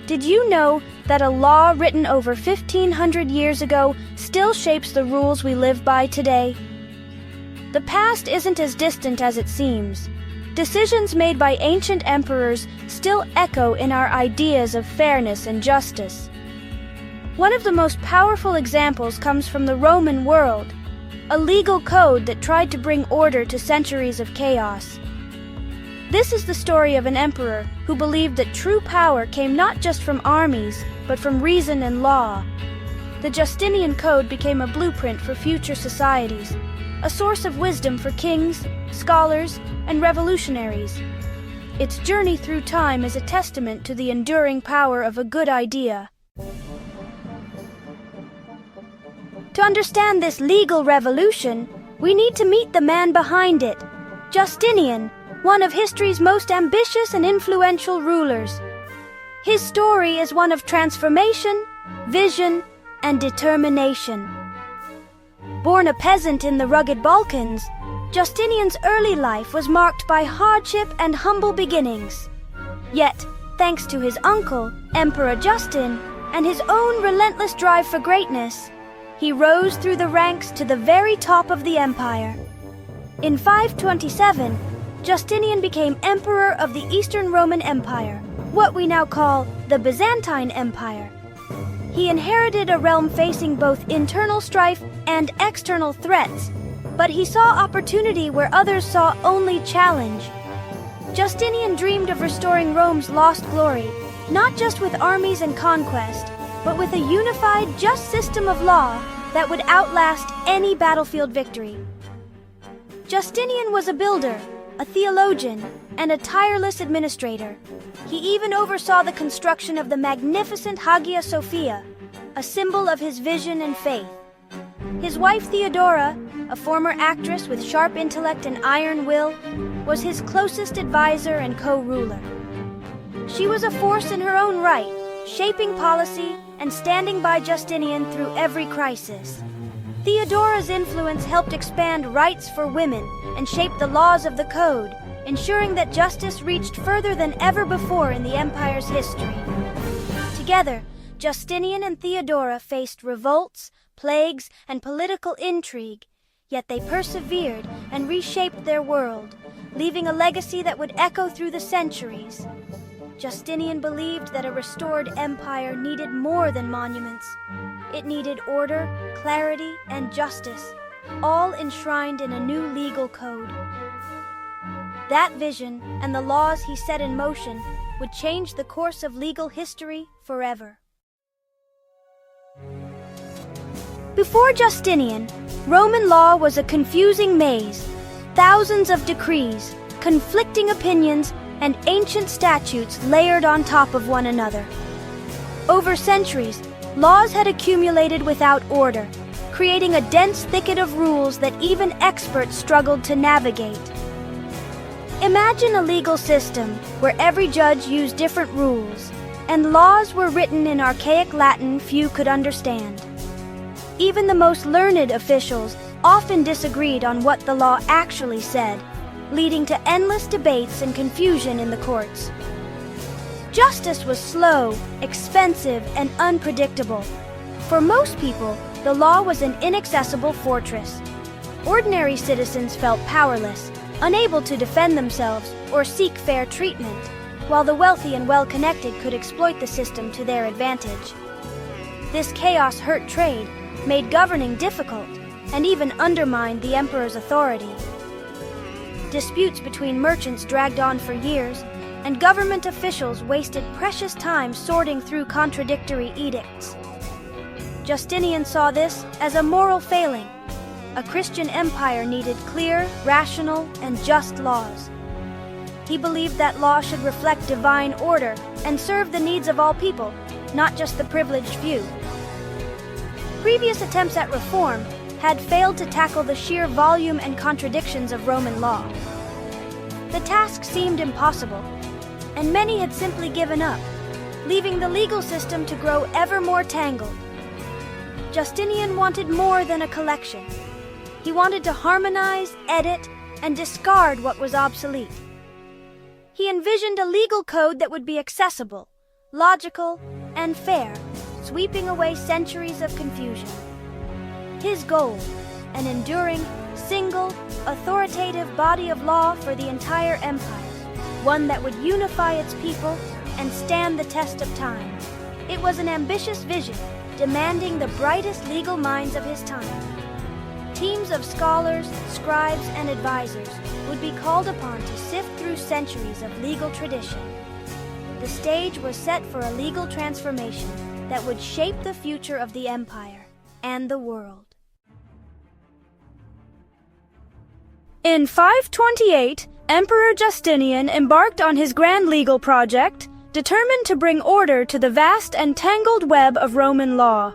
Did you know that a law written over 1,500 years ago still shapes the rules we live by today? The past isn't as distant as it seems. Decisions made by ancient emperors still echo in our ideas of fairness and justice. One of the most powerful examples comes from the Roman world, a legal code that tried to bring order to centuries of chaos. This is the story of an emperor who believed that true power came not just from armies, but from reason and law. The Justinian Code became a blueprint for future societies, a source of wisdom for kings, scholars, and revolutionaries. Its journey through time is a testament to the enduring power of a good idea. To understand this legal revolution, we need to meet the man behind it, Justinian, one of history's most ambitious and influential rulers. His story is one of transformation, vision, and determination. Born a peasant in the rugged Balkans, Justinian's early life was marked by hardship and humble beginnings. Yet, thanks to his uncle, Emperor Justin, and his own relentless drive for greatness, he rose through the ranks to the very top of the empire. In 527, Justinian became emperor of the Eastern Roman Empire, what we now call the Byzantine Empire. He inherited a realm facing both internal strife and external threats, but he saw opportunity where others saw only challenge. Justinian dreamed of restoring Rome's lost glory, not just with armies and conquest, but with a unified, just system of law that would outlast any battlefield victory. Justinian was a builder, a theologian, and a tireless administrator. He even oversaw the construction of the magnificent Hagia Sophia, a symbol of his vision and faith. His wife Theodora, a former actress with sharp intellect and iron will, was his closest advisor and co-ruler. She was a force in her own right, shaping policy and standing by Justinian through every crisis. Theodora's influence helped expand rights for women and shape the laws of the code, ensuring that justice reached further than ever before in the empire's history. Together, Justinian and Theodora faced revolts, plagues, and political intrigue, yet they persevered and reshaped their world, leaving a legacy that would echo through the centuries. Justinian believed that a restored empire needed more than monuments. It needed order, clarity, and justice, all enshrined in a new legal code. That vision and the laws he set in motion would change the course of legal history forever. Before Justinian, Roman law was a confusing maze, thousands of decrees, conflicting opinions, and ancient statutes layered on top of one another. Over centuries, laws had accumulated without order, creating a dense thicket of rules that even experts struggled to navigate. Imagine a legal system where every judge used different rules, and laws were written in archaic Latin few could understand. Even the most learned officials often disagreed on what the law actually said, leading to endless debates and confusion in the courts. Justice was slow, expensive, and unpredictable. For most people, the law was an inaccessible fortress. Ordinary citizens felt powerless, unable to defend themselves or seek fair treatment, while the wealthy and well-connected could exploit the system to their advantage. This chaos hurt trade, made governing difficult, and even undermined the emperor's authority. Disputes between merchants dragged on for years, and government officials wasted precious time sorting through contradictory edicts. Justinian saw this as a moral failing. A Christian empire needed clear, rational, and just laws. He believed that law should reflect divine order and serve the needs of all people, not just the privileged few. Previous attempts at reform had failed to tackle the sheer volume and contradictions of Roman law. The task seemed impossible, and many had simply given up, leaving the legal system to grow ever more tangled. Justinian wanted more than a collection. He wanted to harmonize, edit, and discard what was obsolete. He envisioned a legal code that would be accessible, logical, and fair, sweeping away centuries of confusion. His goal, an enduring, single, authoritative body of law for the entire empire, one that would unify its people and stand the test of time. It was an ambitious vision, demanding the brightest legal minds of his time. Teams of scholars, scribes, and advisors would be called upon to sift through centuries of legal tradition. The stage was set for a legal transformation that would shape the future of the empire and the world. In 528, Emperor Justinian embarked on his grand legal project, determined to bring order to the vast and tangled web of Roman law.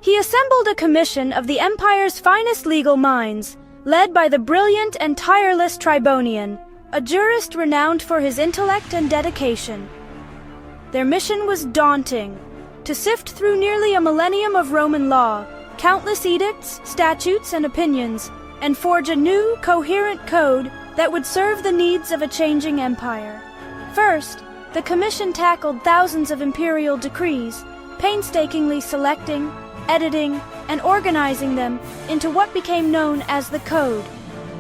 He assembled a commission of the empire's finest legal minds, led by the brilliant and tireless Tribonian, a jurist renowned for his intellect and dedication. Their mission was daunting: to sift through nearly a millennium of Roman law, countless edicts, statutes, and opinions, and forge a new, coherent code that would serve the needs of a changing empire. First, the commission tackled thousands of imperial decrees, painstakingly selecting, editing, and organizing them into what became known as the Code,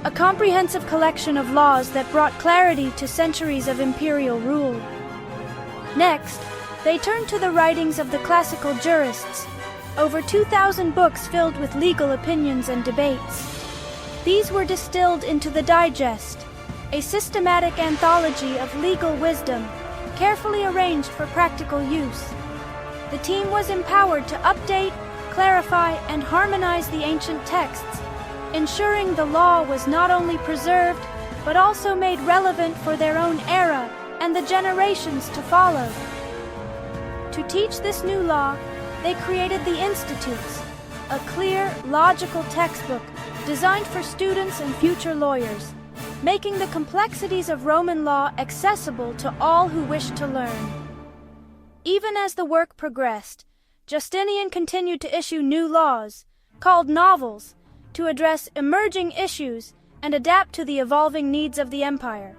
a comprehensive collection of laws that brought clarity to centuries of imperial rule. Next, they turned to the writings of the classical jurists, over 2,000 books filled with legal opinions and debates. These were distilled into the Digest, a systematic anthology of legal wisdom, carefully arranged for practical use. The team was empowered to update, clarify, and harmonize the ancient texts, ensuring the law was not only preserved, but also made relevant for their own era and the generations to follow. To teach this new law, they created the Institutes, a clear, logical textbook designed for students and future lawyers, making the complexities of Roman law accessible to all who wished to learn. Even as the work progressed, Justinian continued to issue new laws, called novels, to address emerging issues and adapt to the evolving needs of the empire.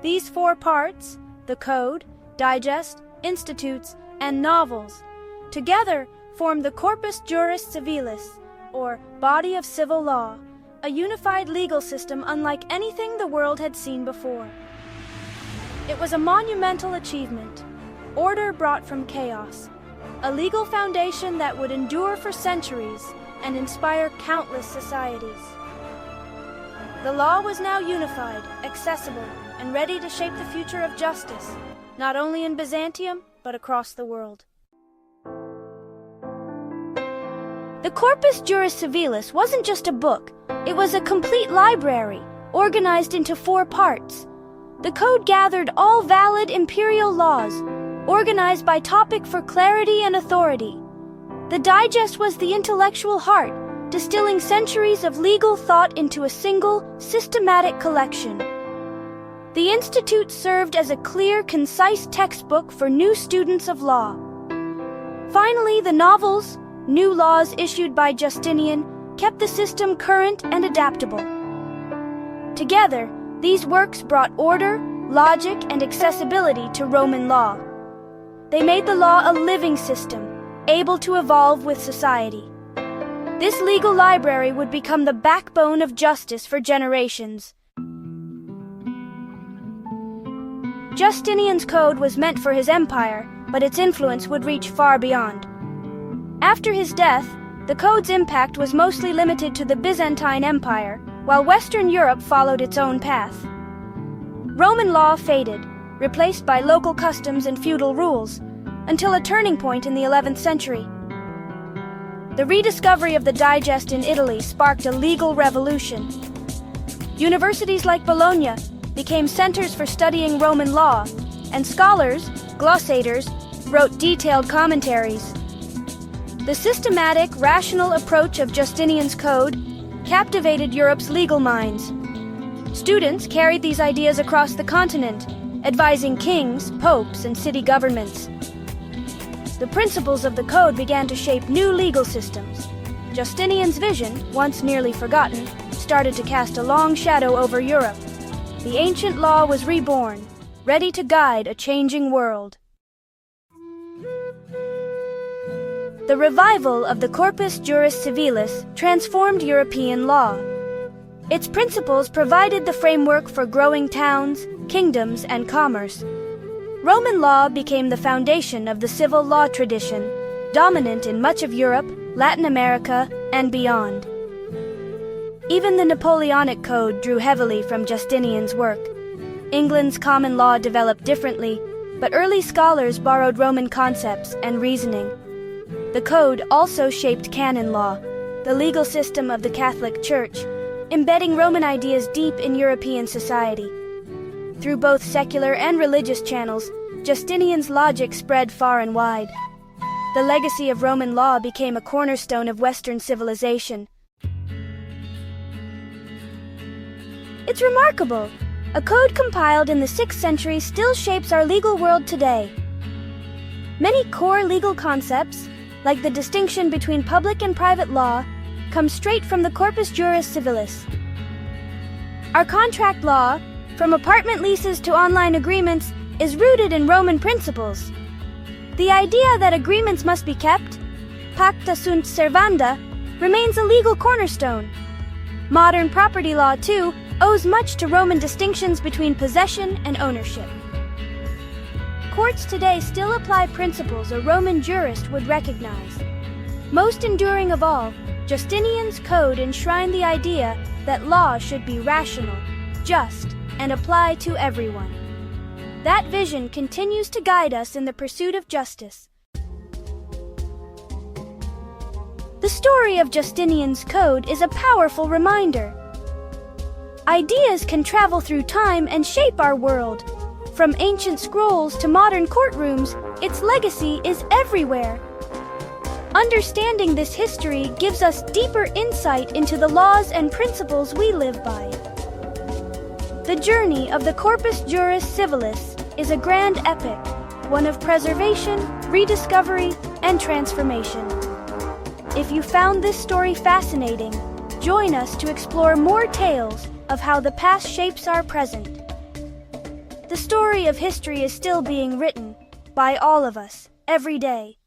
These 4 parts, the Code, Digest, Institutes, and novels, together form the Corpus Juris Civilis, or Body of Civil Law, a unified legal system unlike anything the world had seen before. It was a monumental achievement, order brought from chaos, a legal foundation that would endure for centuries and inspire countless societies. The law was now unified, accessible, and ready to shape the future of justice, not only in Byzantium, but across the world. The Corpus Juris Civilis wasn't just a book, it was a complete library, organized into 4 parts. The code gathered all valid imperial laws, organized by topic for clarity and authority. The digest was the intellectual heart, distilling centuries of legal thought into a single, systematic collection. The Institute served as a clear, concise textbook for new students of law. Finally, the novels, new laws issued by Justinian, kept the system current and adaptable. Together, these works brought order, logic, and accessibility to Roman law. They made the law a living system, able to evolve with society. This legal library would become the backbone of justice for generations. Justinian's code was meant for his empire, but its influence would reach far beyond. After his death, the code's impact was mostly limited to the Byzantine Empire, while Western Europe followed its own path. Roman law faded, replaced by local customs and feudal rules, until a turning point in the 11th century. The rediscovery of the digest in Italy sparked a legal revolution. Universities like Bologna became centers for studying Roman law, and scholars, glossators, wrote detailed commentaries. The systematic, rational approach of Justinian's Code captivated Europe's legal minds. Students carried these ideas across the continent, advising kings, popes, and city governments. The principles of the Code began to shape new legal systems. Justinian's vision, once nearly forgotten, started to cast a long shadow over Europe. The ancient law was reborn, ready to guide a changing world. The revival of the Corpus Juris Civilis transformed European law. Its principles provided the framework for growing towns, kingdoms, and commerce. Roman law became the foundation of the civil law tradition, dominant in much of Europe, Latin America, and beyond. Even the Napoleonic Code drew heavily from Justinian's work. England's common law developed differently, but early scholars borrowed Roman concepts and reasoning. The Code also shaped canon law, the legal system of the Catholic Church, embedding Roman ideas deep in European society. Through both secular and religious channels, Justinian's logic spread far and wide. The legacy of Roman law became a cornerstone of Western civilization. It's remarkable. A code compiled in the 6th century still shapes our legal world today. Many core legal concepts, like the distinction between public and private law, come straight from the Corpus Juris Civilis. Our contract law, from apartment leases to online agreements, is rooted in Roman principles. The idea that agreements must be kept, pacta sunt servanda, remains a legal cornerstone. Modern property law, too, owes much to Roman distinctions between possession and ownership. Courts today still apply principles a Roman jurist would recognize. Most enduring of all, Justinian's Code enshrined the idea that law should be rational, just, and apply to everyone. That vision continues to guide us in the pursuit of justice. The story of Justinian's Code is a powerful reminder. Ideas can travel through time and shape our world. From ancient scrolls to modern courtrooms, its legacy is everywhere. Understanding this history gives us deeper insight into the laws and principles we live by. The journey of the Corpus Juris Civilis is a grand epic, one of preservation, rediscovery, and transformation. If you found this story fascinating, join us to explore more tales of how the past shapes our present. The story of history is still being written by all of us, every day.